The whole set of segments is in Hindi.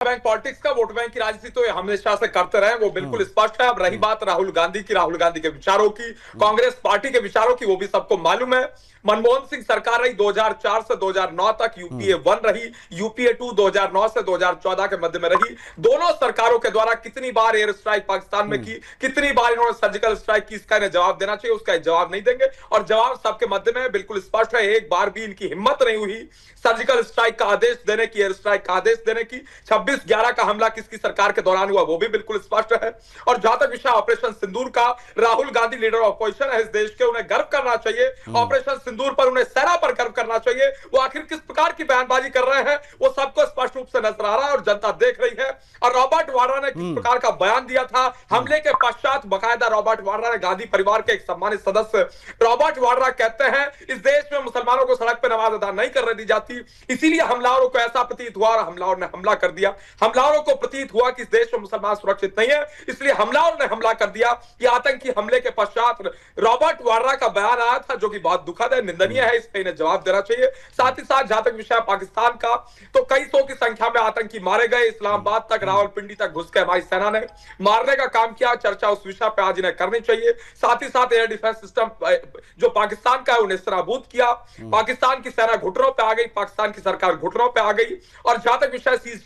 बैंक पॉलिटिक्स का, वोट बैंक की राजनीति तो हमेशा से करते रहे, वो बिल्कुल स्पष्ट है। अब रही बात राहुल गांधी की, राहुल गांधी के विचारों की, कांग्रेस पार्टी के विचारों की, वो भी सबको मालूम है। मनमोहन सिंह सरकार रही 2004 से 2009 तक, यूपीए 1 रही, यूपीए 2 2009 से 2014 के मध्य में रही। दोनों सरकारों के द्वारा कितनी बार एयर स्ट्राइक पाकिस्तान में की, कितनी बार इन्होंने सर्जिकल स्ट्राइक की, इसका इन्हें जवाब देना चाहिए। उसका जवाब नहीं देंगे, और जवाब सबके मध्य में बिल्कुल स्पष्ट है। एक बार भी इनकी हिम्मत नहीं हुई सर्जिकल स्ट्राइक का आदेश देने की, एयर स्ट्राइक का आदेश देने की। 26/11 का हमला किसकी सरकार के दौरान हुआ, वो भी बिल्कुल स्पष्ट है। और जहां तक विषय ऑपरेशन सिंदूर का, Rahul Gandhi leader of opposition है इस देश के, उन्हें गर्व करना चाहिए ऑपरेशन सिंदूर पर, उन्हें सेना पर गर्व करना चाहिए। वो आखिर किस प्रकार की बयानबाजी कर रहे हैं वो सबको स्पष्ट रूप से नजर आ रहा है और जनता देख रही है। और रॉबर्ट वाड्रा ने किस प्रकार का बयान दिया था हमले के पश्चात, बाकायदा रॉबर्ट वाड्रा ने, गांधी परिवार के एक सम्मानित सदस्य रॉबर्ट वाड्रा कहते हैं इस देश में मुसलमानों को सड़क पर नमाज अदा नहीं करने दी जाती, इसीलिए हमलावरों को ऐसा प्रतीत हुआ और हमलावरों ने हमला कर दिया। हमलावरों को प्रतीत हुआ कि इस देश में मुसलमान सुरक्षित नहीं है, इसलिए हमलावरों ने हमला कर दिया। ये आतंकी हमले के पश्चात रॉबर्ट वाड्रा का बयान आया था, जो कि बहुत दुखद है, निंदनीय है, इसका इन्हें जवाब देना चाहिए। साथ ही साथ जहां तक विषय पाकिस्तान का, तो कई सौ की संख्या में आतंकी मारे गए। इस्लामाबाद तक, रावलपिंडी तक घुस के हमारी सेना ने मारने का काम किया। चर्चा उस विषय पर आज इन्हें करनी चाहिए। साथ ही साथ एयर डिफेंस सिस्टम जो पाकिस्तान का है उन्हें निस्तारबूद किया। पाकिस्तान की सेना घुटनों पे आ गई, पाकिस्तान की सरकार घुटनों पे आ गई। और जहां तक विषय सीज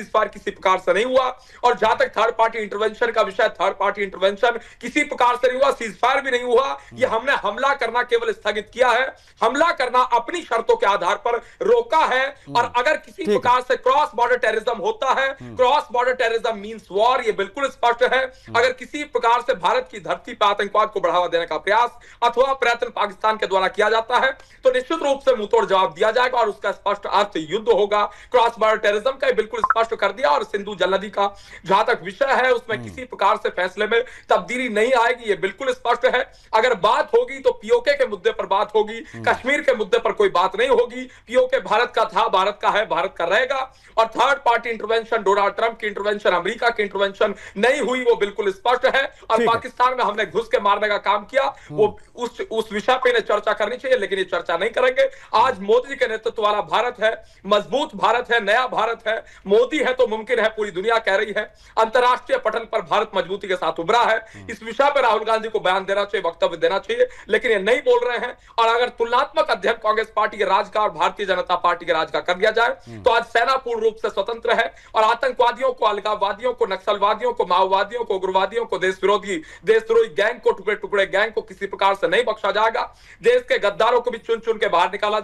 फायर किसी प्रकार से नहीं हुआ। और जहां तक थर्ड पार्टी इंटरवेंशन का विषय, थर्ड पार्टी इंटरवेंशन किसी प्रकार से नहीं हुआ, सीज फायर भी नहीं हुआ। ये हमने हमला करना केवल स्थगित किया है, हमला करना अपनी शर्तों के आधार पर रोका है। और अगर किसी प्रकार से क्रॉस बॉर्डर टेररिज्म होता है, cross border terrorism means war, ये बिल्कुल स्पष्ट है। अगर किसी प्रकार से भारत की धरती पर आतंकवाद को बढ़ावा देने का प्रयास अथवा प्रयत्न पाकिस्तान के द्वारा किया जाता है, तो निश्चित रूप से मुंहतोड़ जवाब दिया जाएगा और उसका स्पष्ट अर्थ युद्ध होगा। क्रॉस बॉर्डर टेररिज्म का बिल्कुल स्पष्ट कर दिया। और सिंधु जल नदी का जहां तक विषय है, उसमें किसी प्रकार से फैसले में तब्दीली नहीं आएगी, ये बिल्कुल स्पष्ट है। अगर बात होगी तो पीओके के मुद्दे पर बात होगी, कश्मीर के मुद्दे पर कोई बात नहीं होगी। पीओके भारत का था, भारत का है, भारत का रहेगा। और third party intervention, Donald Trump की इंटरवेंशन, अमेरिका की इंटरवेंशन नहीं हुई, वो बिल्कुल स्पष्ट है। और पाकिस्तान में हमने घुस के मारने का काम किया, वो उस विषय पे चर्चा करनी चाहिए, लेकिन ये चर्चा नहीं करेंगे। आज मोदी जी के नेतृत्व वाला भारत है, मजबूत भारत है, नया भारत है। मोदी है तो मुमकिन है, पूरी दुनिया कह रही है। अंतरराष्ट्रीय पटल पर भारत मजबूती के साथ उभरा है। इस विषय पर राहुल गांधी को बयान देना चाहिए, वक्तव्य देना चाहिए, लेकिन ये नहीं बोल रहे हैं। और अगर तुलनात्मक अध्ययन कांग्रेस पार्टी के राज का और भारतीय जनता पार्टी के राज का कर दिया जाए, तो आज सेना पूर्ण रूप से स्वतंत्र है और आतंकवादियों को, अलगाववादियों को, नक्सलवादियों को, माओवादियों को, उग्रवादियों को, देशद्रोही गैंग को, टुकड़े टुकड़े गैंग को किसी प्रकार से नहीं बख्शा जाएगा। देश के गद्दारों को भी चुन चुन के बाहर निकाला